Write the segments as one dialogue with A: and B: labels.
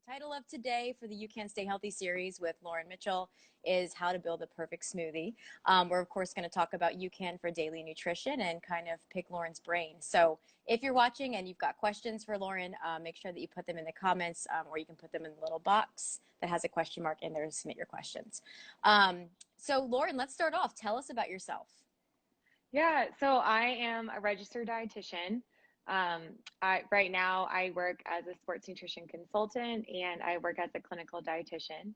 A: Title of today for the UCAN Stay Healthy series with Lauren Mitchell is How to Build a Perfect Smoothie. We're, of course, going to talk about UCAN for daily nutrition and kind of pick Lauren's brain. So if you're watching and you've got questions for Lauren, make sure that you put them in the comments or you can put them in the little box that has a question mark in there to submit your questions. So Lauren, let's start off. Tell us about yourself.
B: Yeah, so I am a registered dietitian. Right now I work as a sports nutrition consultant and I work as a clinical dietitian.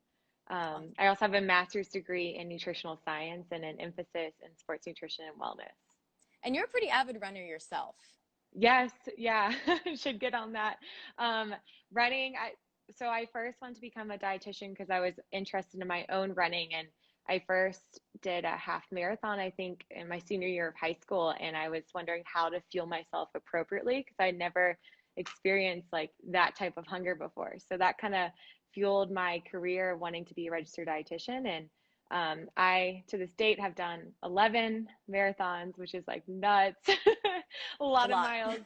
B: I also have a master's degree in nutritional science and an emphasis in sports nutrition and wellness.
A: And you're a pretty avid runner yourself.
B: Yes, yeah, should get on that. Um, running, so I first wanted to become a dietitian because I was interested in my own running, and I first did a half marathon, I think, in my senior year of high school, and I was wondering how to fuel myself appropriately because I'd never experienced like that type of hunger before. So that kind of fueled my career wanting to be a registered dietitian, and I, to this date, have done 11 marathons, which is like nuts, a
A: A
B: lot of
A: lot.
B: miles.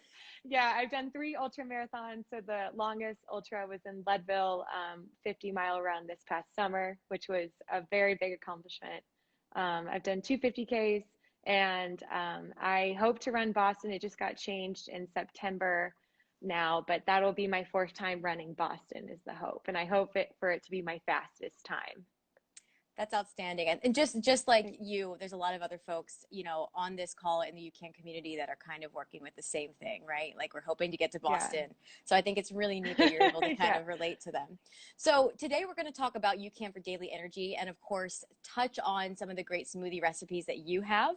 B: Yeah, I've done 3 ultra marathons. So the longest ultra was in Leadville, 50-mile run this past summer, which was a very big accomplishment. I've done 250Ks, and I hope to run Boston. It just got changed in September now, but that'll be my fourth time running Boston is the hope. And I hope for it to be my fastest time.
A: That's outstanding. And just like you, there's a lot of other folks, on this call in the UCAN community that are kind of working with the same thing, right? Like we're hoping to get to
B: Yeah.
A: Boston. So I think it's really neat that you're able to kind
B: Yeah.
A: of relate to them. So today we're going to talk about UCAN for daily energy and of course touch on some of the great smoothie recipes that you have.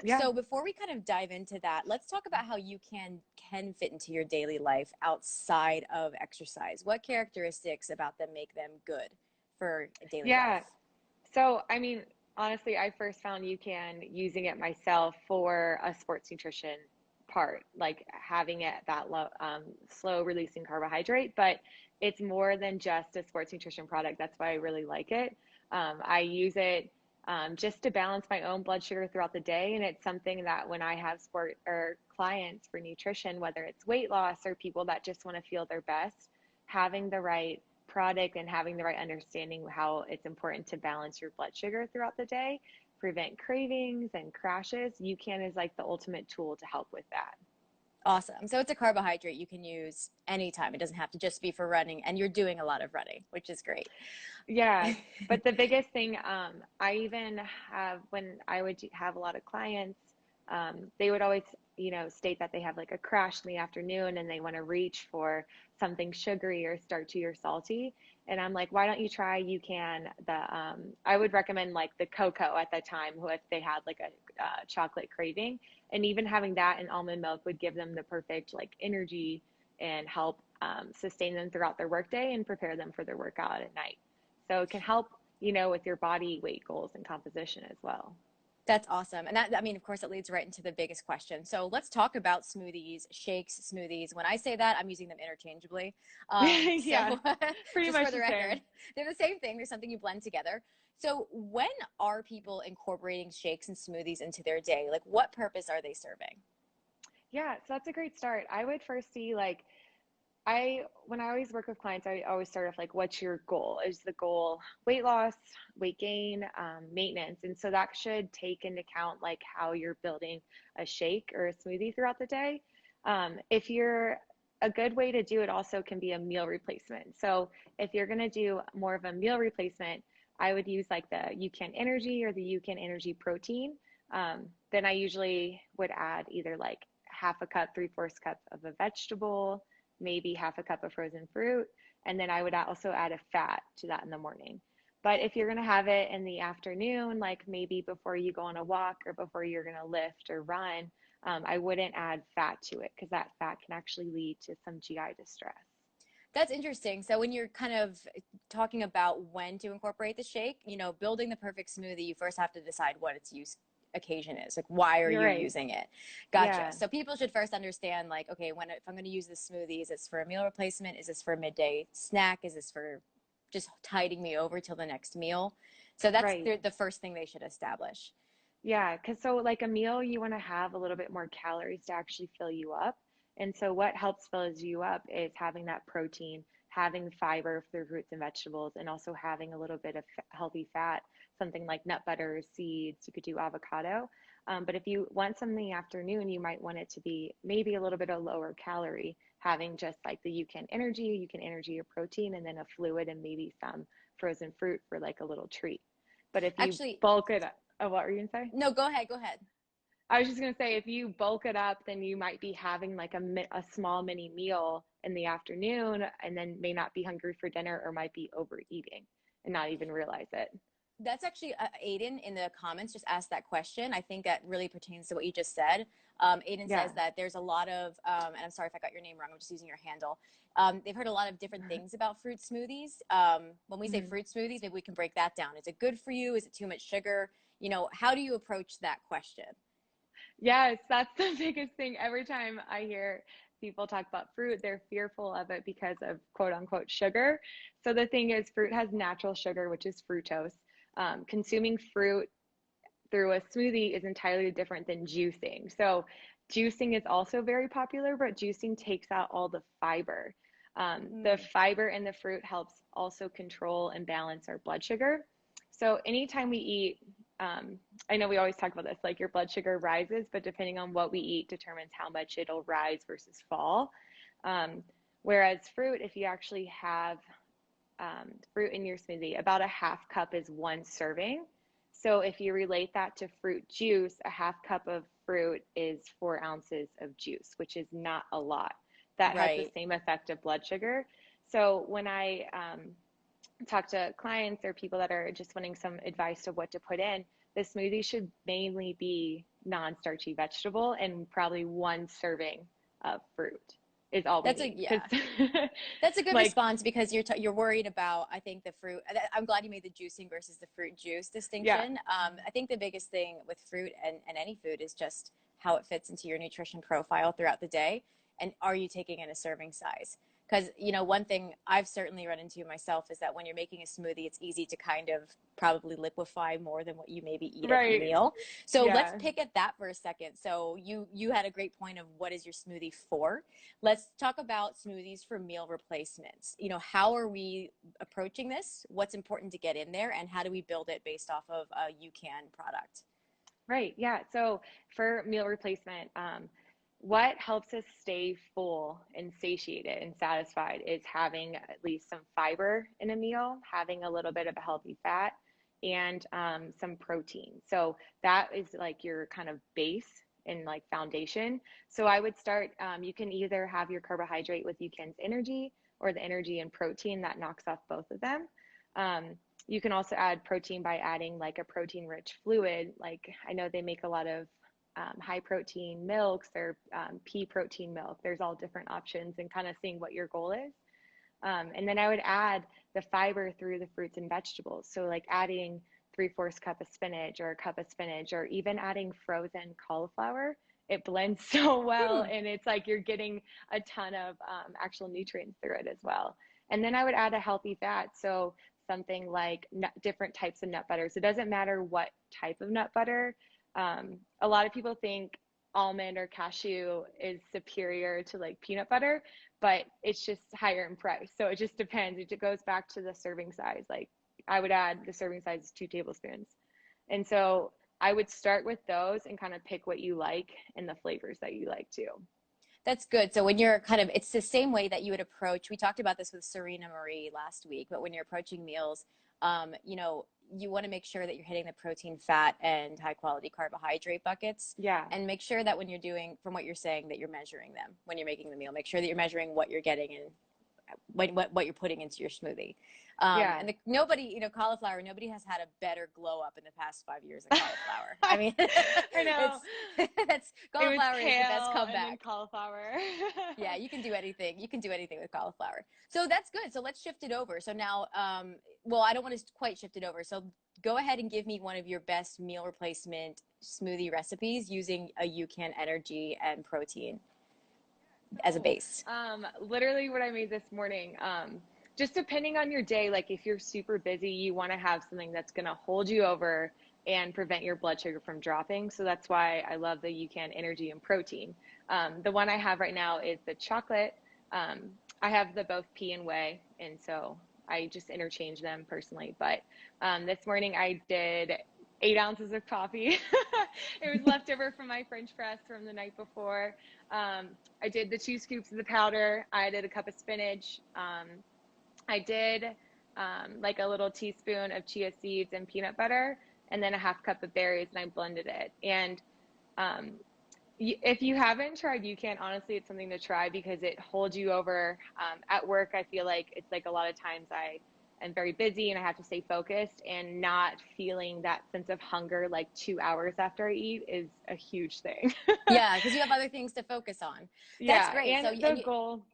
B: Yeah.
A: So before we kind of dive into that, let's talk about how UCAN can fit into your daily life outside of exercise. What characteristics about them make them good for daily
B: Yeah.
A: life?
B: So, I mean, honestly, I first found UCAN using it myself for a sports nutrition part, like having it that low, slow releasing carbohydrate, but it's more than just a sports nutrition product. That's why I really like it. I use it just to balance my own blood sugar throughout the day. And it's something that when I have sport or clients for nutrition, whether it's weight loss or people that just want to feel their best, having the right product and having the right understanding of how it's important to balance your blood sugar throughout the day, prevent cravings and crashes, UCAN is like the ultimate tool to help with that.
A: Awesome. So it's a carbohydrate you can use anytime. It doesn't have to just be for running, and you're doing a lot of running, which is great.
B: Yeah, but the biggest thing, I even have when I would have a lot of clients, they would always, state that they have like a crash in the afternoon and they want to reach for something sugary or starchy or salty. And I'm like, why don't you try UCAN? I would recommend like the cocoa at that time, who if they had like a chocolate craving, and even having that in almond milk would give them the perfect like energy and help sustain them throughout their workday and prepare them for their workout at night. So it can help, with your body weight goals and composition as well.
A: That's awesome. And that, I mean, of course, it leads right into the biggest question. So let's talk about smoothies, shakes, smoothies. When I say that, I'm using them interchangeably.
B: Yeah,
A: So
B: pretty
A: just for
B: much
A: the
B: the
A: record,
B: same.
A: they're the same thing. There's something you blend together. So when are people incorporating shakes and smoothies into their day? Like what purpose are they serving?
B: Yeah, so that's a great start. I would first see like when I always work with clients, I always start off like, what's your goal? Is the goal weight loss, weight gain, maintenance? And so that should take into account like how you're building a shake or a smoothie throughout the day. If you're a good way to do it also can be a meal replacement. So if you're going to do more of a meal replacement, I would use like the UCAN Energy or the UCAN Energy Protein. Then I usually would add either like half a cup, three-fourths cup of a vegetable, maybe half a cup of frozen fruit, and then I would also add a fat to that in the morning. But if you're going to have it in the afternoon, like maybe before you go on a walk or before you're going to lift or run, I wouldn't add fat to it because that fat can actually lead to some GI distress.
A: That's interesting. So when you're kind of talking about when to incorporate the shake, building the perfect smoothie, you first have to decide what its use occasion is. Like, why are
B: You're
A: you
B: right.
A: using it? Gotcha.
B: Yeah.
A: So people should first understand, like, okay, if I'm going to use this smoothie, is this for a meal replacement? Is this for a midday snack? Is this for just tiding me over till the next meal? So that's
B: Right.
A: the first thing they should establish.
B: Yeah, because so like a meal, you want to have a little bit more calories to actually fill you up. And so what helps fill you up is having that protein, having fiber through fruits and vegetables, and also having a little bit of healthy fat, something like nut butter, seeds. You could do avocado. But if you want something in the afternoon, you might want it to be maybe a little bit of lower calorie, having just like the UCAN energy or protein, and then a fluid and maybe some frozen fruit for like a little treat. But if you
A: Actually,
B: bulk it up, oh, what were you gonna say?
A: no, go ahead, go ahead.
B: I was just gonna say, if you bulk it up, then you might be having like a small mini meal in the afternoon, and then may not be hungry for dinner, or might be overeating and not even realize it.
A: That's actually Aiden in the comments just asked that question. I think that really pertains to what you just said. Aiden says
B: Yeah.
A: that there's a lot of, and I'm sorry if I got your name wrong, I'm just using your handle. They've heard a lot of different things about fruit smoothies. When we say
B: Mhm.
A: fruit smoothies, maybe we can break that down. Is it good for you? Is it too much sugar? You know, how do you approach that question?
B: Yes, that's the biggest thing. Every time I hear people talk about fruit, they're fearful of it because of quote unquote sugar. So the thing is, fruit has natural sugar, which is fructose. Consuming fruit through a smoothie is entirely different than juicing. So juicing is also very popular, but juicing takes out all the fiber. The
A: Mm,
B: fiber in the fruit helps also control and balance our blood sugar. So anytime we eat, I know we always talk about this, like your blood sugar rises, but depending on what we eat determines how much it'll rise versus fall. Um, Whereas fruit, if you actually have fruit in your smoothie, about a half cup is one serving. So if you relate that to fruit juice, a half cup of fruit is 4 ounces of juice, which is not a lot. That has the
A: right.
B: same effect of blood sugar. So when I talk to clients or people that are just wanting some advice of what to put in, the smoothie should mainly be non-starchy vegetable and probably one serving of fruit is all we
A: That's a,
B: need.
A: yeah.
B: Because
A: That's a good
B: like,
A: response because you're worried about, I think, the fruit. I'm glad you made the juicing versus the fruit juice
B: yeah,
A: distinction. I think the biggest thing with fruit and any food is just how it fits into your nutrition profile throughout the day, and are you taking in a serving size? Because, you know, one thing I've certainly run into myself is that when you're making a smoothie, it's easy to kind of probably liquefy more than what you maybe eat every
B: right.
A: meal. So let's
B: Yeah.
A: pick at that for a second. So you had a great point of what is your smoothie for. Let's talk about smoothies for meal replacements. You know, how are we approaching this? What's important to get in there, and how do we build it based off of a UCAN product?
B: Right. Yeah. So for meal replacement, what helps us stay full and satiated and satisfied is having at least some fiber in a meal, having a little bit of a healthy fat, and some protein. So that is like your kind of base and like foundation. So I would start, you can either have your carbohydrate with UCAN's energy, or the energy and protein that knocks off both of them. You can also add protein by adding like a protein rich fluid. Like I know they make a lot of high protein milks or pea protein milk. There's all different options, and kind of seeing what your goal is. And then I would add the fiber through the fruits and vegetables. So like adding 3/4 cup of spinach, or a cup of spinach, or even adding frozen cauliflower. It blends so well,
A: Hmm.
B: and it's like you're getting a ton of actual nutrients through it as well. And then I would add a healthy fat. So something like different types of nut butters. It doesn't matter what type of nut butter. A lot of people think almond or cashew is superior to like peanut butter, but it's just higher in price. So it just depends. It goes back to the serving size. Like I would add the serving size is 2 tablespoons. And so I would start with those and kind of pick what you like and the flavors that you like too.
A: That's good. So when you're kind of, it's the same way that you would approach. We talked about this with Serena Marie last week, but when you're approaching meals, you know, you want to make sure that you're hitting the protein, fat, and high quality carbohydrate buckets,
B: Yeah.
A: and make sure that when you're doing, from what you're saying, that you're measuring them when you're making the meal. Make sure that you're measuring what you're getting and what you're putting into your smoothie.
B: Yeah.
A: And nobody, you know, cauliflower, nobody has had a better glow up in the past 5 years than cauliflower. I mean,
B: I know.
A: it's, that's
B: It was
A: cauliflower is the best
B: kale and then
A: comeback.
B: cauliflower.
A: Yeah, you can do anything. You can do anything with cauliflower. So that's good. So let's shift it over. So now, well, I don't want to quite shift it over. So go ahead and give me one of your best meal replacement smoothie recipes using a UCAN energy and protein as a
B: Oh,
A: base.
B: literally what I made this morning. Just depending on your day, like if you're super busy, you want to have something that's going to hold you over and prevent your blood sugar from dropping. So that's why I love the UCAN energy and protein. The one I have right now is the chocolate I have the both pea and whey, and so I just interchange them personally. But this morning I did 8 ounces of coffee. It was leftover from my French press from the night before. I did the 2 scoops of the powder. I did a cup of spinach. I did like a little teaspoon of chia seeds and peanut butter, and then a half cup of berries, and I blended it. And um, if you haven't tried UCAN, honestly, it's something to try because it holds you over. At work, I feel like it's like a lot of times I am very busy and I have to stay focused, and not feeling that sense of hunger like 2 hours after I eat is a huge thing.
A: Yeah, because you have other things to focus on. That's
B: Yeah,
A: great. So,
B: and the goal.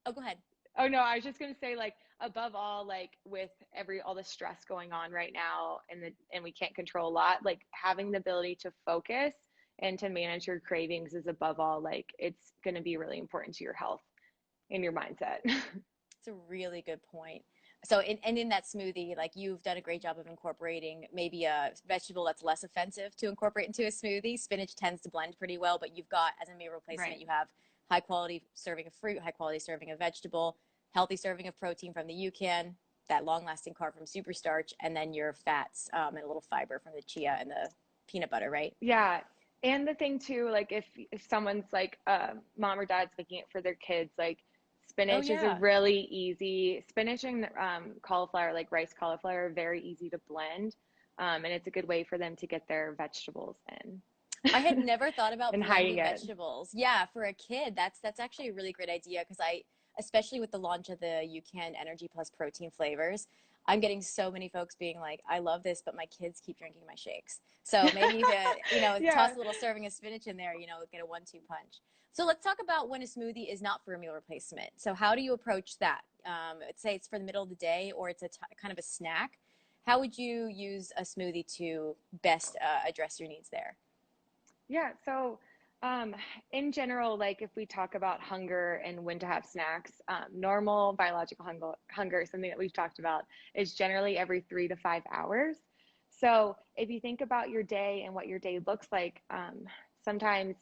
A: oh, go ahead.
B: Oh no, I was just gonna say, like, above all, like with all the stress going on right now, and we can't control a lot, like having the ability to focus and to manage your cravings is above all, like it's gonna be really important to your health and your mindset.
A: It's a really good point. So, in that smoothie, like you've done a great job of incorporating maybe a vegetable that's less offensive to incorporate into a smoothie. Spinach tends to blend pretty well, but you've got, as a meal replacement,
B: Right.
A: you have high quality serving of fruit, high quality serving of vegetable, healthy serving of protein from the UCAN, that long lasting carb from super starch, and then your fats and a little fiber from the chia and the peanut butter, right?
B: Yeah. And the thing too, like if someone's like mom or dad's making it for their kids, like
A: Oh,
B: spinach is a
A: yeah.
B: really easy spinach and cauliflower, like rice cauliflower, are very easy to blend. And it's a good way for them to get their vegetables
A: I had
B: in
A: never thought about
B: and hiding
A: blending
B: it.
A: vegetables. Yeah, for a kid, that's actually a really great idea because especially with the launch of the UCAN Energy Plus protein flavors, I'm getting so many folks being like, I love this, but my kids keep drinking my shakes. So maybe you could,
B: Yeah.
A: toss a little serving of spinach in there, get a 1-2 punch. So let's talk about when a smoothie is not for a meal replacement. So how do you approach that? Let's say it's for the middle of the day or it's kind of a snack. How would you use a smoothie to best address your needs there?
B: Yeah. So, um, in general, like if we talk about hunger and when to have snacks, normal biological hunger, something that we've talked about, is generally every 3 to 5 hours. So, if you think about your day and what your day looks like, sometimes,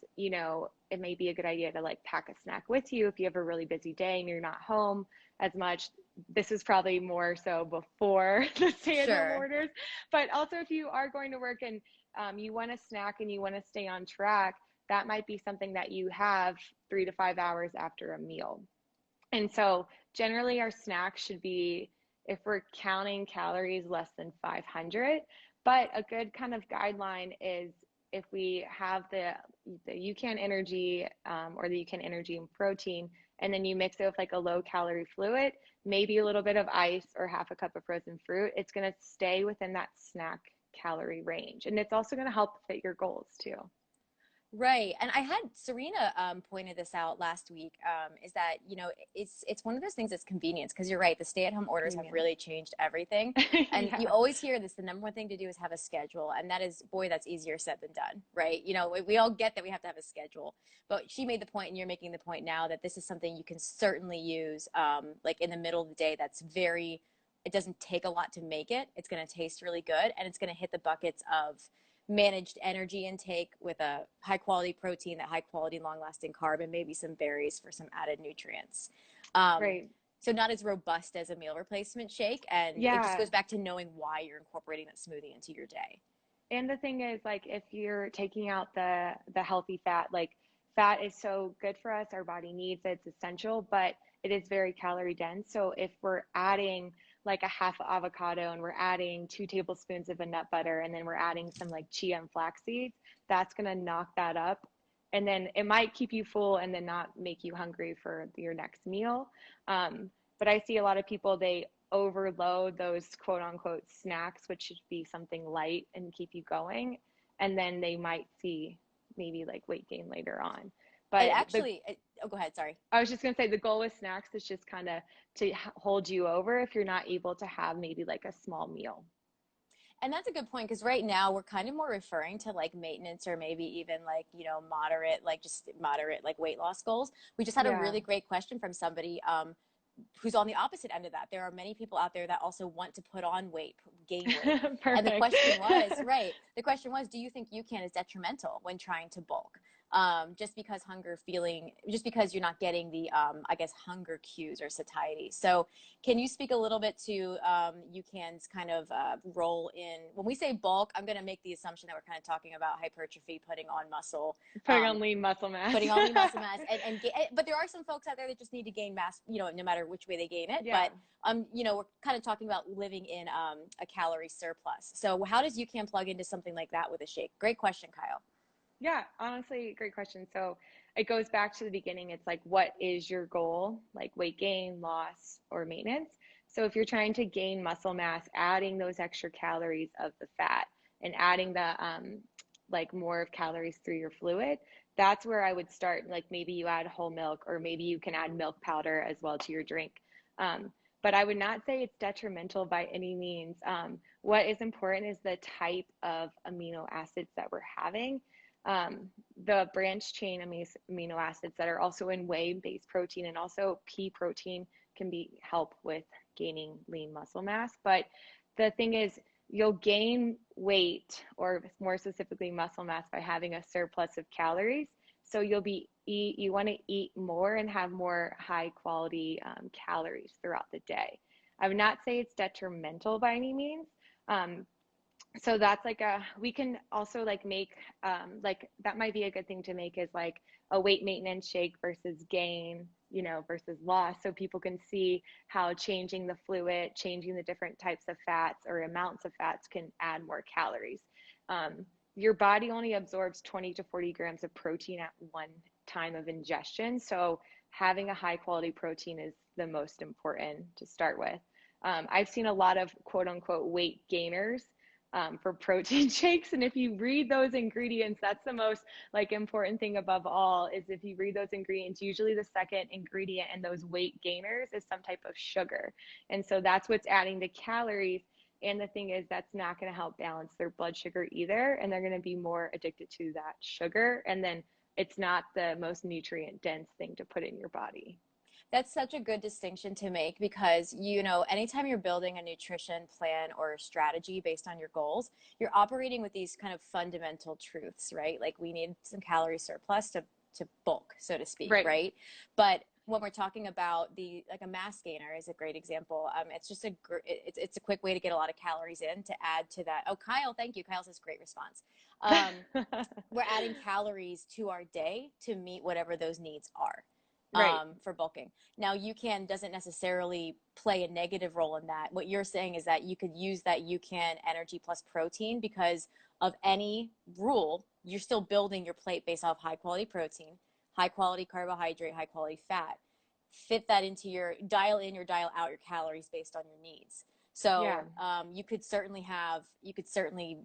B: it may be a good idea to like pack a snack with you if you have a really busy day and you're not home as much. This is probably more so before the stay-at-home
A: Sure.
B: orders, but also if you are going to work and you want to snack and you want to stay on track, that might be something that you have 3 to 5 hours after a meal. And so generally our snacks should be, if we're counting calories, less than 500. But a good kind of guideline is if we have the UCAN energy or the UCAN energy and protein, and then you mix it with like a low calorie fluid, maybe a little bit of ice or half a cup of frozen fruit, it's going to stay within that snack calorie range. And it's also going to help fit your goals too.
A: Right. And I had Serena pointed this out last week, is that, it's one of those things that's convenience because you're right, the stay-at-home orders have
B: Convenience.
A: really changed everything. And you
B: Yeah.
A: always hear this, the number one thing to do is have a schedule. And that is, boy, that's easier said than done, right? We all get that we have to have a schedule. But she made the point, and you're making the point now, that this is something you can certainly use like in the middle of the day it doesn't take a lot to make it. It's going to taste really good, and it's going to hit the buckets of managed energy intake with a high quality protein, that high quality long lasting carb, and maybe some berries for some added nutrients. Um,
B: Right.
A: so not as robust as a meal replacement shake, and it just
B: Yeah.
A: goes back to knowing why you're incorporating that smoothie into your day.
B: And the thing is, like, if you're taking out the healthy fat, like fat is so good for us, our body needs it, it's essential, but it is very calorie dense. So if we're adding like a half avocado and we're adding 2 tablespoons of a nut butter and then we're adding some like chia and flax seeds, that's gonna knock that up. And then it might keep you full and then not make you hungry for your next meal. But I see a lot of people, they overload those quote unquote snacks, which should be something light and keep you going. And then they might see maybe like weight gain later on.
A: It
B: But
A: actually, oh, go ahead. Sorry.
B: I was just going to say the goal with snacks is just kind of to hold you over if you're not able to have maybe like a small meal.
A: And that's a good point because right now we're kind of more referring to like maintenance or maybe even like, moderate, like just moderate, like weight loss goals. We just had a
B: Yeah.
A: really great question from somebody who's on the opposite end of that. There are many people out there that also want to put on weight, gain weight. And the
B: Perfect.
A: question was, right, the question was, do you think UCAN is detrimental when trying to bulk? just because you're not getting the, I guess, hunger cues or satiety. So can you speak a little bit to UCAN's kind of role in, when we say bulk, I'm going to make the assumption that we're kind of talking about hypertrophy, putting on muscle,
B: Putting on lean muscle mass.
A: putting on lean muscle mass, but there are some folks out there that just need to gain mass, no matter which way they gain it.
B: Yeah.
A: But we're kind of talking about living in a calorie surplus. So how does UCAN plug into something like that with a shake? Great question, Kyle.
B: Yeah, honestly, great question. So it goes back to the beginning. It's like, what is your goal? Like weight gain, loss, or maintenance? So if you're trying to gain muscle mass, adding those extra calories of the fat and adding the like more of calories through your fluid, that's where I would start. Like maybe you add whole milk, or maybe you can add milk powder as well to your drink. But I would not say it's detrimental by any means. What is important is the type of amino acids that we're having. The branched chain amino acids that are also in whey-based protein and also pea protein can help with gaining lean muscle mass. But the thing is, you'll gain weight, or more specifically muscle mass, by having a surplus of calories. So you want to eat more and have more high quality calories throughout the day. I would not say it's detrimental by any means. So that's like we can also like make, like that might be a good thing to make, is like a weight maintenance shake versus gain, versus loss. So people can see how changing the fluid, changing the different types of fats or amounts of fats can add more calories. Your body only absorbs 20 to 40 grams of protein at one time of ingestion. So having a high quality protein is the most important to start with. I've seen a lot of quote unquote weight gainers for protein shakes. And if you read those ingredients, that's the most like important thing above all, is if you read those ingredients, usually the second ingredient in those weight gainers is some type of sugar. And so that's what's adding the calories. And the thing is, that's not going to help balance their blood sugar either. And they're going to be more addicted to that sugar. And then it's not the most nutrient dense thing to put in your body.
A: That's such a good distinction to make, because, anytime you're building a nutrition plan or a strategy based on your goals, you're operating with these kind of fundamental truths, right? Like we need some calorie surplus to bulk, so to speak, right? But when we're talking about like a mass gainer is a great example. It's just it's a quick way to get a lot of calories in to add to that. Oh, Kyle, thank you. Kyle says great response. We're adding calories to our day to meet whatever those needs are. For bulking. Now, UCAN doesn't necessarily play a negative role in that. What you're saying is that you could use that UCAN energy plus protein, because of any rule, you're still building your plate based off high quality protein, high quality carbohydrate, high quality fat. Fit that into dial in or dial out your calories based on your needs. So you could certainly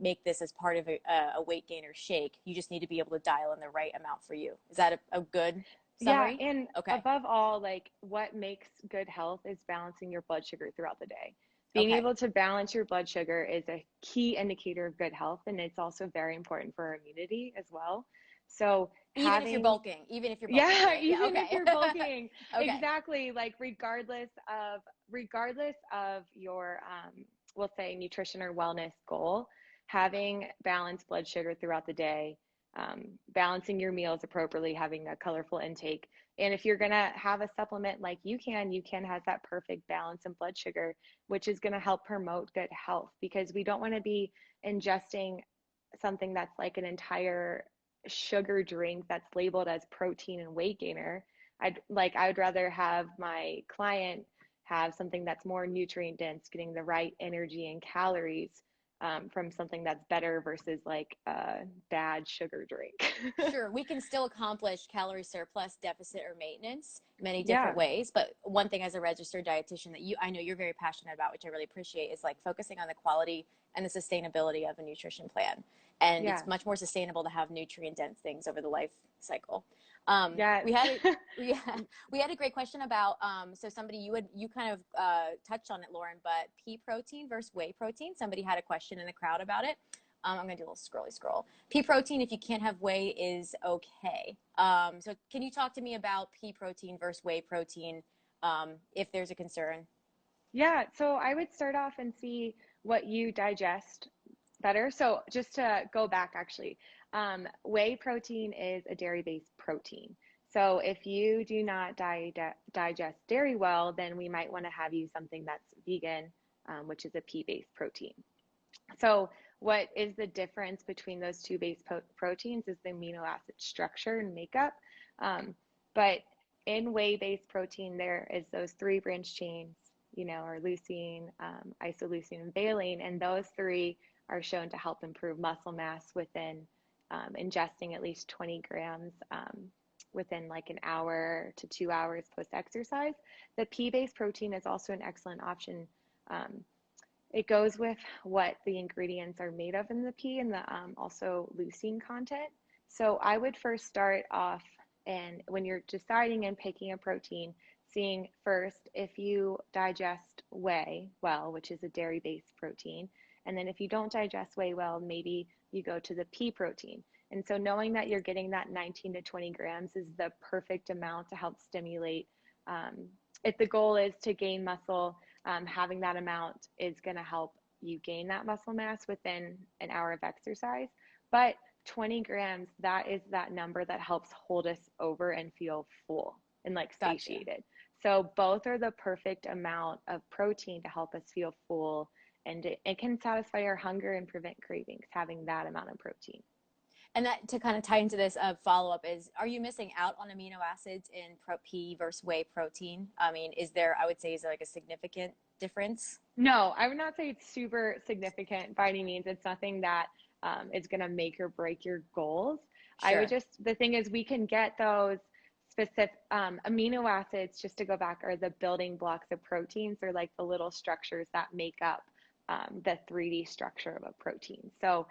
A: make this as part of a weight gainer shake. You just need to be able to dial in the right amount for you. Is that a good summary?
B: Yeah, and above all, like what makes good health is balancing your blood sugar throughout the day. Being able to balance your blood sugar is a key indicator of good health, and it's also very important for our immunity as well. So
A: even if you're bulking, right?
B: Even if you're bulking, exactly. Like regardless of your, we'll say nutrition or wellness goal, having balanced blood sugar throughout the day, balancing your meals appropriately, having a colorful intake. And if you're going to have a supplement like UCAN has that perfect balance in blood sugar, which is going to help promote good health, because we don't want to be ingesting something that's like an entire sugar drink that's labeled as protein and weight gainer. I would rather have my client have something that's more nutrient dense, getting the right energy and calories from something that's better versus like a bad sugar drink.
A: Sure, we can still accomplish calorie surplus, deficit, or maintenance many different ways. But one thing as a registered dietitian that I know you're very passionate about, which I really appreciate, is like focusing on the quality and the sustainability of a nutrition plan. And it's much more sustainable to have nutrient dense things over the life cycle. We had a great question about so somebody, you kind of touched on it, Lauren, but pea protein versus whey protein. Somebody had a question in the crowd about it. I'm gonna do a little scroll. Pea protein, if you can't have whey, is okay. So can you talk to me about pea protein versus whey protein, if there's a concern?
B: Yeah, so I would start off and see what you digest better. So just to go back, actually, Whey protein is a dairy-based protein. So if you do not digest dairy well, then we might want to have you something that's vegan, which is a pea-based protein. So what is the difference between those two base proteins is the amino acid structure and makeup. But in whey-based protein, there is those three branch chains, are leucine, isoleucine, and valine, and those three are shown to help improve muscle mass within ingesting at least 20 grams within like an hour to 2 hours post-exercise. The pea-based protein is also an excellent option. It goes with what the ingredients are made of in the pea and the also leucine content. So I would first start off, and when you're deciding and picking a protein, seeing first if you digest whey well, which is a dairy-based protein, and then if you don't digest whey well, maybe you go to the pea protein. And so knowing that you're getting that 19 to 20 grams is the perfect amount to help stimulate. If the goal is to gain muscle, having that amount is going to help you gain that muscle mass within an hour of exercise. But 20 grams, that is that number that helps hold us over and feel full and like satiated. Gotcha. So both are the perfect amount of protein to help us feel full, and it can satisfy our hunger and prevent cravings, having that amount of protein.
A: And that, to kind of tie into this follow-up, is, are you missing out on amino acids in pea versus whey protein? I mean, is there like a significant difference?
B: No, I would not say it's super significant by any means. It's nothing that is going to make or break your goals. Sure. I would the thing is, we can get those specific amino acids, just to go back, are the building blocks of proteins. They're like the little structures that make up the 3D structure of a protein. So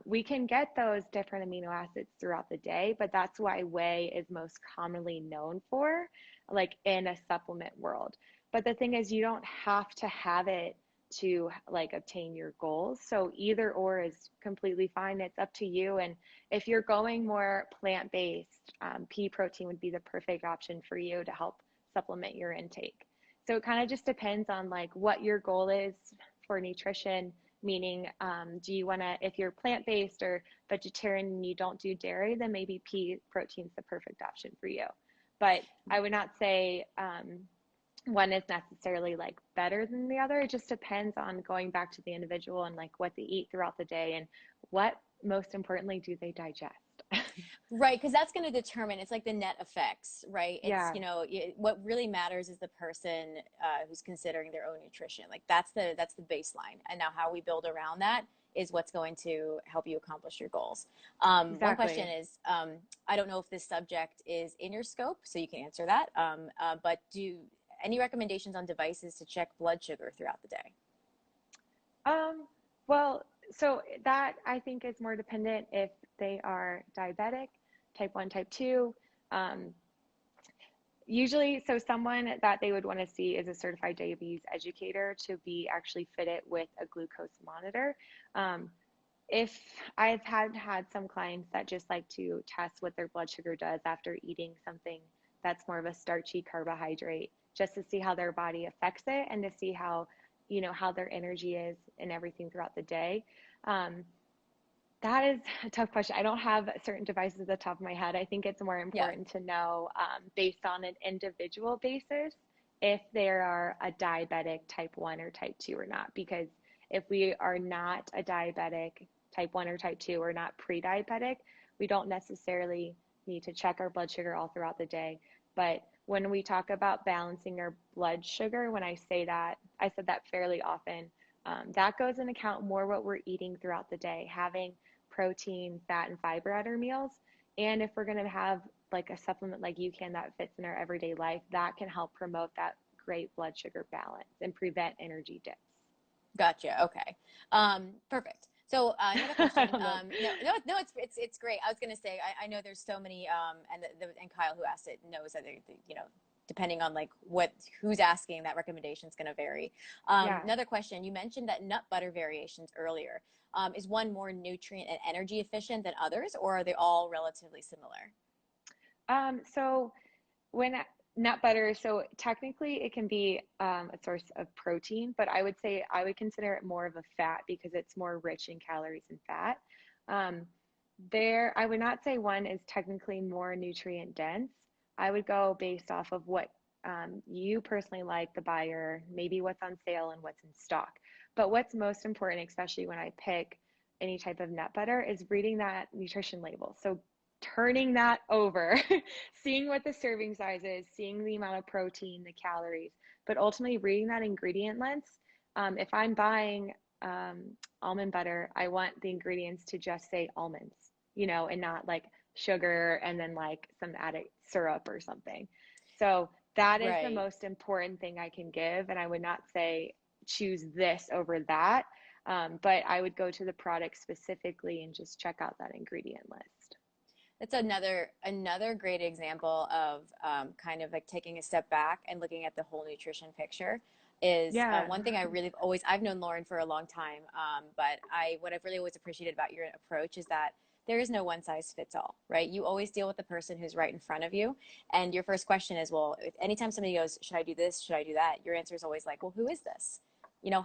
B: we can get those different amino acids throughout the day, but that's why whey is most commonly known for, like in a supplement world. But the thing is, you don't have to have it to like obtain your goals. So either or is completely fine. It's up to you. And if you're going more plant-based, pea protein would be the perfect option for you to help supplement your intake. So it kind of just depends on like what your goal is for nutrition, meaning do you want to, if you're plant-based or vegetarian and you don't do dairy, then maybe pea protein is the perfect option for you. But I would not say one is necessarily like better than the other. It just depends on going back to the individual and like what they eat throughout the day, and what, most importantly, do they digest.
A: Right, because that's going to determine, it's like the net effects, right? It's,
B: yeah.
A: What really matters is the person who's considering their own nutrition. Like that's the baseline. And now how we build around that is what's going to help you accomplish your goals.
B: Exactly.
A: One question is, I don't know if this subject is in your scope, so you can answer that. But any recommendations on devices to check blood sugar throughout the day?
B: Well, so that I think is more dependent if they are diabetic, type 1, type 2. Usually, so someone that they would want to see is a certified diabetes educator to be actually fitted with a glucose monitor. If I've had some clients that just like to test what their blood sugar does after eating something that's more of a starchy carbohydrate, just to see how their body affects it and to see how, how their energy is and everything throughout the day. That is a tough question. I don't have certain devices at the top of my head. I think it's more important to know, based on an individual basis, if they are a diabetic type 1 or type 2 or not. Because if we are not a diabetic type 1 or type 2 or not pre-diabetic, we don't necessarily need to check our blood sugar all throughout the day. But when we talk about balancing our blood sugar, when I say that, I said that fairly often, that goes into account more what we're eating throughout the day, having protein, fat, and fiber at our meals. And if we're going to have like a supplement like UCAN that fits in our everyday life, that can help promote that great blood sugar balance and prevent energy dips.
A: Gotcha. Okay. Perfect. So another question. No, it's great. I was going to say, I know there's so many, and Kyle, who asked it, knows that depending on like who's asking, that recommendation is going to vary. Another question. You mentioned that nut butter variations earlier. Is one more nutrient and energy efficient than others, or are they all relatively similar?
B: So when nut butter, so technically it can be a source of protein, but I would say I would consider it more of a fat because it's more rich in calories and fat. There, I would not say one is technically more nutrient dense. I would go based off of what you personally like, the buyer, maybe what's on sale and what's in stock. But what's most important, especially when I pick any type of nut butter, is reading that nutrition label. So turning that over, seeing what the serving size is, seeing the amount of protein, the calories, but ultimately reading that ingredient list. If I'm buying almond butter, I want the ingredients to just say almonds, and not like sugar and then like some added syrup or something. So that is the
A: Right.
B: most important thing I can give. And I would not say choose this over that. But I would go to the product specifically and just check out that ingredient list.
A: That's another great example of kind of like taking a step back and looking at the whole nutrition picture. Is
B: Yeah.
A: one thing I really always I've known Lauren for a long time, but I what I've really always appreciated about your approach is that there is no one size fits all, right? You always deal with the person who's right in front of you, and your first question is, well, if, anytime somebody goes, should I do this? Should I do that? Your answer is always like, well, who is this?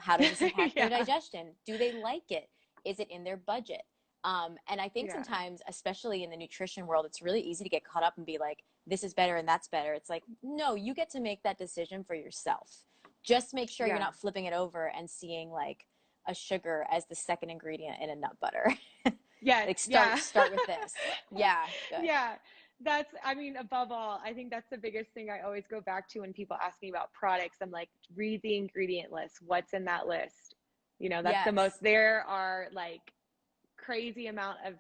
A: How does this impact their
B: Yeah.
A: digestion? Do they like it? Is it in their budget? And I think
B: Yeah.
A: sometimes, especially in the nutrition world, it's really easy to get caught up and be like, this is better and that's better. It's like, no, you get to make that decision for yourself. Just make sure you're
B: Yeah.
A: not flipping it over and seeing like a sugar as the second ingredient in a nut butter.
B: Yes.
A: Like start
B: Yeah.
A: start with this. Yeah, good.
B: Yeah. I mean, above all, I think that's the biggest thing I always go back to when people ask me about products. I'm like, read the ingredient list. What's in that list? That's the most,
A: Yes.
B: there are like crazy amount of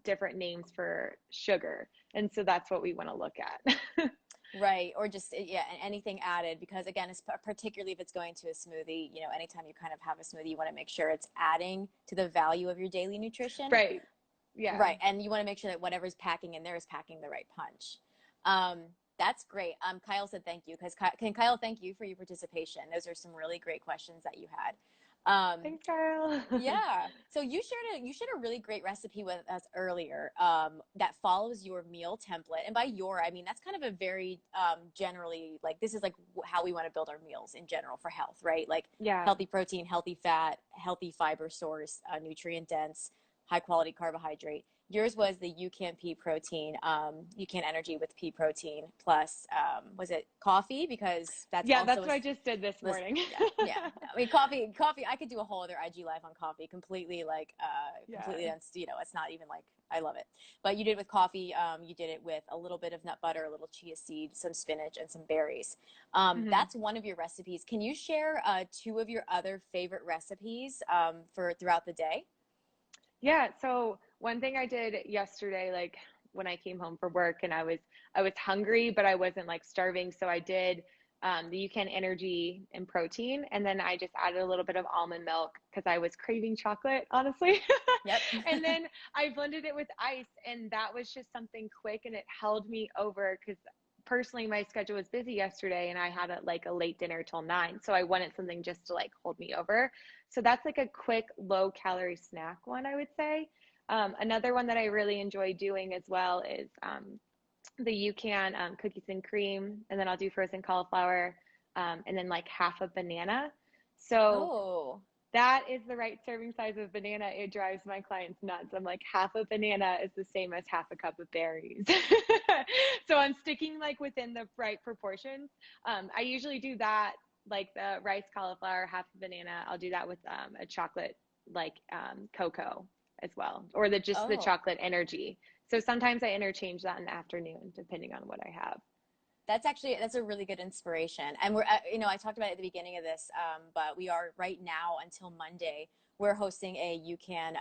B: different names for sugar. And so that's what we want to look at.
A: Right. Or just, yeah, anything added because again, it's particularly if it's going to a smoothie, anytime you kind of have a smoothie, you want to make sure it's adding to the value of your daily nutrition.
B: Right. Yeah.
A: Right. And you want to make sure that whatever's packing in there is packing the right punch. That's great. Kyle said thank you because can Kyle thank you for your participation. Those are some really great questions that you had.
B: Thanks, Kyle.
A: Yeah. So you shared a really great recipe with us earlier that follows your meal template. And by your, I mean that's kind of a very generally like this is like how we want to build our meals in general for health, right? Like
B: Yeah.
A: healthy protein, healthy fat, healthy fiber source, nutrient dense, high quality carbohydrate. Yours was the UCAN pea protein, UCAN energy with pea protein plus was it coffee because that's
B: Yeah,
A: also
B: that's
A: a
B: what I just did this morning.
A: yeah, yeah. I mean, coffee. I could do a whole other IG live on coffee. Completely, like, completely.
B: Yeah.
A: That's it's not even like I love it. But you did it with coffee. You did it with a little bit of nut butter, a little chia seed, some spinach, and some berries.
B: Hmm.
A: That's one of your recipes. Can you share two of your other favorite recipes for throughout the day?
B: Yeah, so one thing I did yesterday, like when I came home from work and I was hungry, but I wasn't like starving, so I did the UCAN energy and protein, and then I just added a little bit of almond milk because I was craving chocolate, honestly.
A: Yep.
B: And then I blended it with ice, and that was just something quick, and it held me over because personally my schedule was busy yesterday, and I had like a late dinner till 9, so I wanted something just to like hold me over. So that's like a quick, low calorie snack one, I would say. Another one that I really enjoy doing as well is the UCAN cookies and cream, and then I'll do frozen cauliflower, and then like half a banana. So
A: Oh.
B: that is the right serving size of banana. It drives my clients nuts. I'm like, half a banana is the same as half a cup of berries. So I'm sticking like within the right proportions. I usually do that like the rice cauliflower, half a banana. I'll do that with a chocolate like cocoa as well, or just the
A: Oh.
B: chocolate energy. So sometimes I interchange that in the afternoon depending on what I have.
A: That's a really good inspiration. And I talked about it at the beginning of this, but we are right now until Monday. We're hosting a UCAN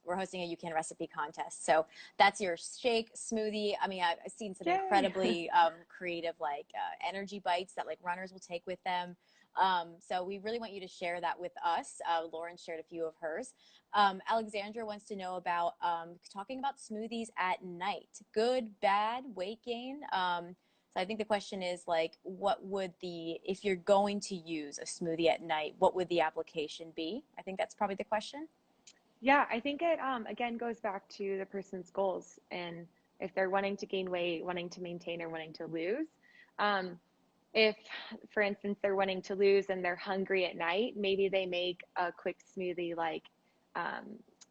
A: recipe contest. So that's your shake smoothie. I mean, I've seen some
B: Yay.
A: incredibly creative like energy bites that like runners will take with them. So we really want you to share that with us. Lauren shared a few of hers. Alexandra wants to know about talking about smoothies at night. Good, bad, weight gain. So I think the question is like, if you're going to use a smoothie at night, what would the application be? I think that's probably the question.
B: Yeah, I think it again goes back to the person's goals and if they're wanting to gain weight, wanting to maintain, or wanting to lose. Um, if, for instance, they're wanting to lose and they're hungry at night, maybe they make a quick smoothie like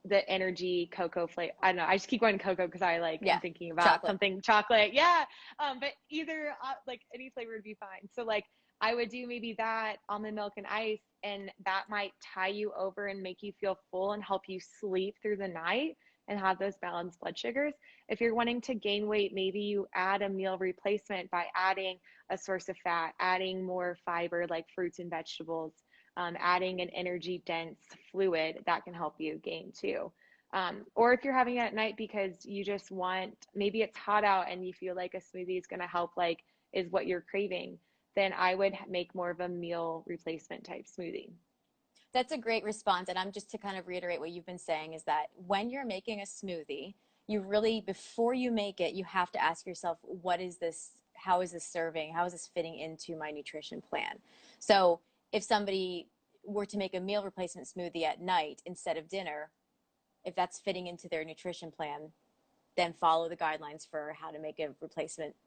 B: the energy cocoa flavor. I don't know. I just keep going cocoa because I like am
A: Yeah,
B: thinking about
A: chocolate.
B: something chocolate. Yeah. But either like any flavor would be fine. So like I would do maybe that almond milk and ice, and that might tie you over and make you feel full and help you sleep through the night and have those balanced blood sugars. If you're wanting to gain weight, maybe you add a meal replacement by adding a source of fat, adding more fiber like fruits and vegetables, adding an energy dense fluid that can help you gain too. Or if you're having it at night because you just want, maybe it's hot out and you feel like a smoothie is going to help, like is what you're craving, then I would make more of a meal replacement type smoothie.
A: That's a great response. And I'm just to kind of reiterate what you've been saying is that when you're making a smoothie, you really, before you make it, you have to ask yourself, what is this? How is this serving? How is this fitting into my nutrition plan? So if somebody were to make a meal replacement smoothie at night instead of dinner, if that's fitting into their nutrition plan, then follow the guidelines for how to make a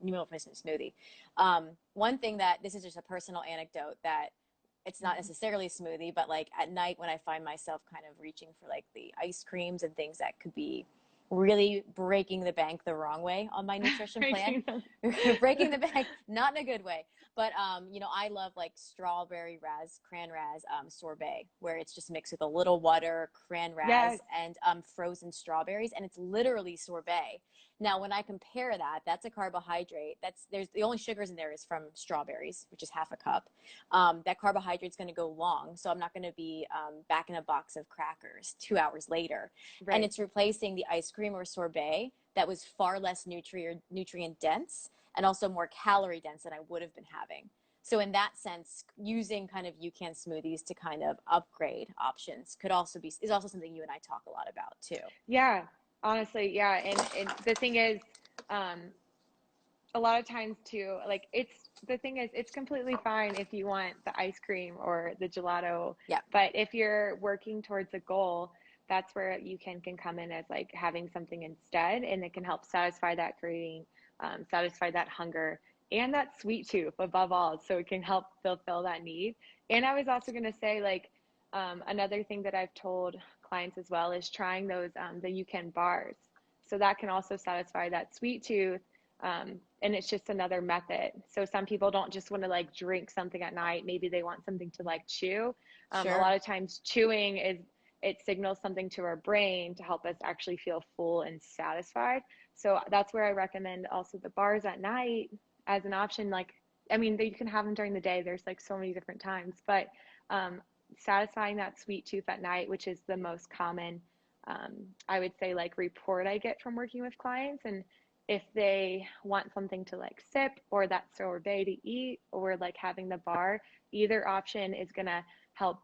A: meal replacement smoothie. One thing that this is just a personal anecdote that it's not
B: Mm-hmm.
A: necessarily a smoothie, but like at night when I find myself kind of reaching for like the ice creams and things that could be really breaking the bank the wrong way on my nutrition plan, breaking the bank, not in a good way. But I love like strawberry cran raz sorbet, where it's just mixed with a little water, cran
B: Yes.
A: raz, and frozen strawberries, and it's literally sorbet. Now, when I compare that, that's a carbohydrate. There's the only sugars in there is from strawberries, which is half a cup. That carbohydrate is going to go long, so I'm not going to be back in a box of crackers 2 hours later. And
B: Right.
A: it's replacing the ice cream or sorbet that was far less nutrient dense and also more calorie dense than I would have been having. So in that sense, using kind of UCAN smoothies to kind of upgrade options is also something you and I talk a lot about too.
B: Yeah. Honestly, yeah. And the thing is, um, a lot of times too, like the thing is, it's completely fine if you want the ice cream or the gelato,
A: Yeah.
B: but if you're working towards a goal, that's where can come in as like having something instead, and it can help satisfy that craving, satisfy that hunger and that sweet tooth above all, so it can help fulfill that need. And I was also going to say, like, another thing that I've told clients as well is trying those the UCAN bars, so that can also satisfy that sweet tooth, and it's just another method. So some people don't just want to like drink something at night. Maybe they want something to like chew. A
A: Sure.
B: lot of times chewing it signals something to our brain to help us actually feel full and satisfied. So that's where I recommend also the bars at night as an option. Like, I mean, you can have them during the day. There's like so many different times, but um, satisfying that sweet tooth at night, which is the most common, I would say, like report I get from working with clients. And if they want something to like sip or that sorbet to eat or like having the bar, either option is going to help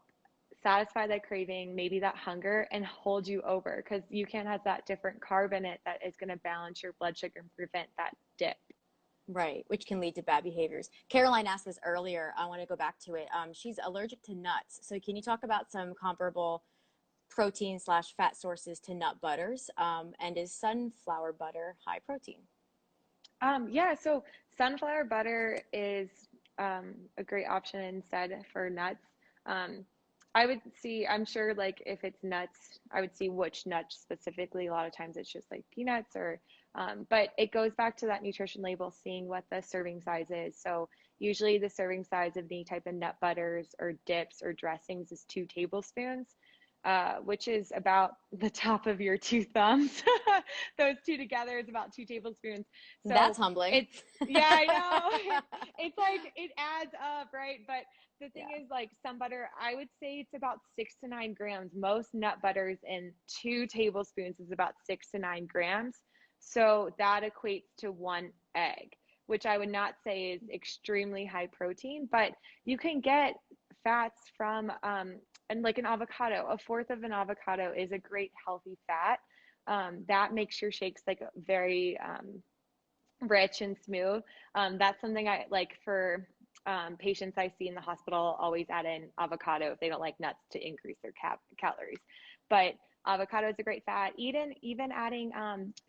B: satisfy that craving, maybe that hunger, and hold you over, because UCAN has that different carb in it that is going to balance your blood sugar and prevent that dip.
A: Right, which can lead to bad behaviors. Caroline asked this earlier. I want to go back to it. She's allergic to nuts. So can you talk about some comparable protein/fat sources to nut butters? And is sunflower butter high protein?
B: Yeah, so sunflower butter is a great option instead for nuts. Um, I would see, I'm sure, like if it's nuts, I would see which nuts specifically. A lot of times it's just like peanuts but it goes back to that nutrition label, seeing what the serving size is. So usually the serving size of any type of nut butters or dips or dressings is 2 tablespoons, which is about the top of your two thumbs. Those two together is about 2 tablespoons.
A: That's
B: So
A: humbling.
B: it's, yeah, I know. It's like it adds up, right? But the thing
A: Yeah.
B: is, like some butter, I would say it's about 6 to 9 grams. Most nut butters in 2 tablespoons is about 6 to 9 grams. So that equates to one egg, which I would not say is extremely high protein, but you can get fats from and like an avocado. A fourth of an avocado is a great healthy fat. That makes your shakes like very rich and smooth. That's something I like for patients I see in the hospital. Always add in avocado if they don't like nuts to increase their calories. But avocado is a great fat. Even adding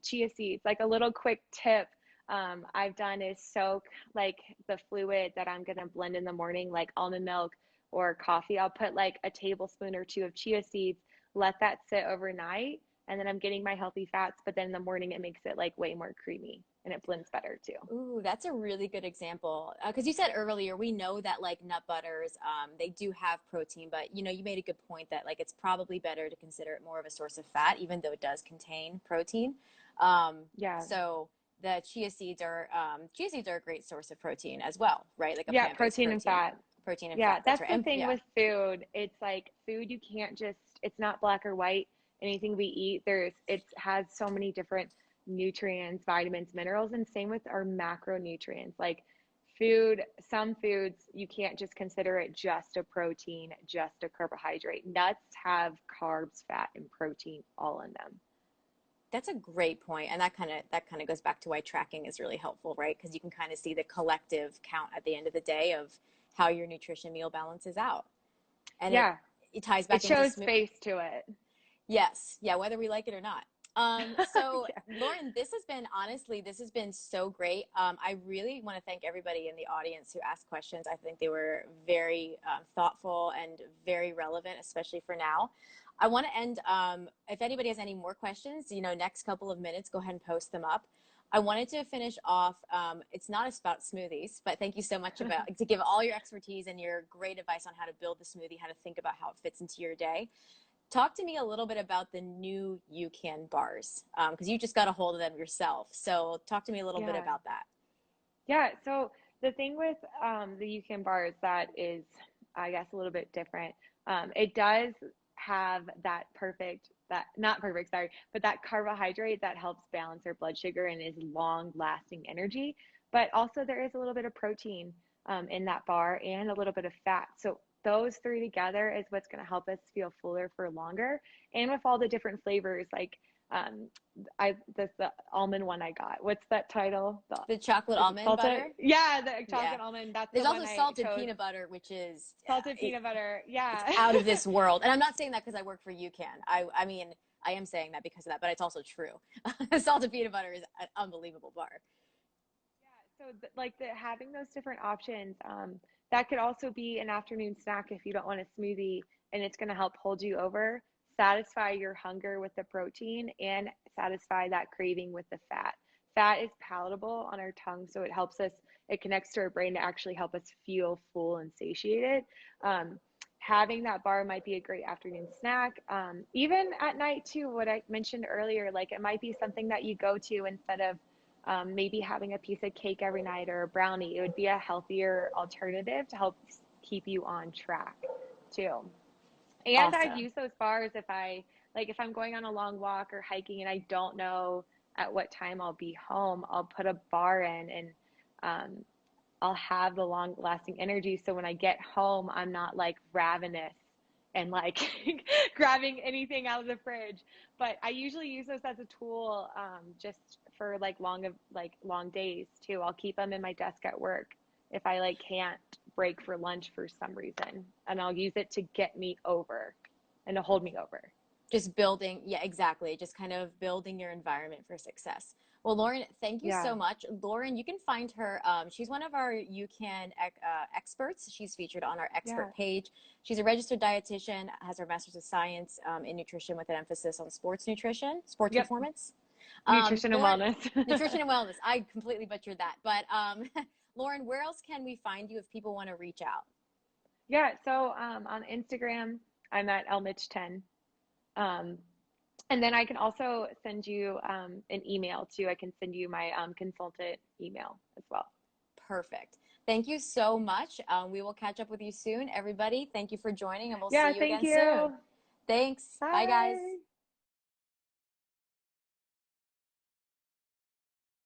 B: chia seeds, like a little quick tip I've done is soak like the fluid that I'm gonna blend in the morning, like almond milk or coffee. I'll put like a tablespoon or two of chia seeds, let that sit overnight, and then I'm getting my healthy fats, but then in the morning it makes it like way more creamy and it blends better too.
A: Ooh, that's a really good example. Because you said earlier, we know that like nut butters, they do have protein, but you know, you made a good point that like it's probably better to consider it more of a source of fat, even though it does contain protein.
B: Yeah.
A: So the chia seeds are a great source of protein as well, right? Like a
B: Yeah,
A: plant-based
B: protein and fat.
A: protein and
B: Yeah,
A: fat. That's
B: that's
A: right.
B: the
A: And
B: thing
A: yeah,
B: with food. It's like food, you can't just, it's not black or white. Anything we eat, it has so many different nutrients, vitamins, minerals, and same with our macronutrients. Like food, some foods, you can't just consider it just a protein, just a carbohydrate. Nuts have carbs, fat, and protein all in them.
A: that's a great point. And that kind of goes back to why tracking is really helpful, right? Because you can kind of see the collective count at the end of the day of how your nutrition meal balances out. And
B: Yeah,
A: it ties
B: it
A: back into
B: shows face to it.
A: yes, yeah, whether we like it or not. So
B: Yeah.
A: Lauren, this has been so great. I really want to thank everybody in the audience who asked questions. I think they were very thoughtful and very relevant, especially for now. I want to end, if anybody has any more questions, you know, next couple of minutes, go ahead and post them up. I wanted to finish off, it's not about smoothies, but thank you so much to give all your expertise and your great advice on how to build the smoothie, how to think about how it fits into your day. Talk to me a little bit about the new UCAN bars, because you just got a hold of them yourself. So talk to me a little bit
B: Yeah.
A: about that.
B: Yeah, so the thing with the UCAN bars that is, I guess, a little bit different. It does have that perfect, that not perfect, sorry, but that carbohydrate that helps balance our blood sugar and is long-lasting energy. But also there is a little bit of protein in that bar and a little bit of fat. So those three together is what's going to help us feel fuller for longer. And with all the different flavors, like um, the almond one I got. What's that title?
A: The chocolate
B: Is it
A: almond
B: salted?
A: butter?
B: Yeah, the
A: Yeah.
B: chocolate almond. That's
A: There's
B: the one
A: also
B: I
A: salted
B: chose.
A: peanut butter, which is
B: Salted peanut butter.
A: it's
B: Yeah.
A: out of this world. And I'm not saying that because I work for UCAN. I mean, I am saying that because of that, but it's also true. Salted peanut butter is an unbelievable bar.
B: Yeah. So like having those different options, that could also be an afternoon snack if you don't want a smoothie, and it's going to help hold you over, satisfy your hunger with the protein, and satisfy that craving with the fat. Fat is palatable on our tongue, so it helps us. It connects to our brain to actually help us feel full and satiated. Um, Having that bar might be a great afternoon snack. Even at night too, what I mentioned earlier, like it might be something that you go to instead of maybe having a piece of cake every night or a brownie. It would be a healthier alternative to help keep you on track too. And I've
A: Awesome.
B: used those bars if I'm going on a long walk or hiking and I don't know at what time I'll be home, I'll put a bar in and um, I'll have the long lasting energy. So when I get home, I'm not like ravenous and like grabbing anything out of the fridge. But I usually use those as a tool just for like long days too. I'll keep them in my desk at work if I like can't break for lunch for some reason, and I'll use it to get me over and to hold me over.
A: Just building, yeah, exactly. Just kind of building your environment for success. Well, Lauren, thank you
B: Yeah.
A: so much. Lauren, you can find her. She's one of our UCAN experts. She's featured on our
B: Yeah.
A: expert page. She's a registered dietitian, has her master's of science in nutrition with an emphasis on sports nutrition, sports
B: Yep.
A: performance.
B: Nutrition and
A: Lauren,
B: wellness.
A: nutrition and wellness. I completely butchered that. But Lauren, where else can we find you if people want to reach out?
B: Yeah. So on Instagram, I'm at lmitch10. Um, and then I can also send you an email too. I can send you my consultant email as well.
A: Perfect. Thank you so much. We will catch up with you soon. Everybody, thank you for joining, and we'll see
B: Yeah,
A: you
B: thank
A: again soon.
B: you.
A: Thanks. Bye, guys.
B: Bye.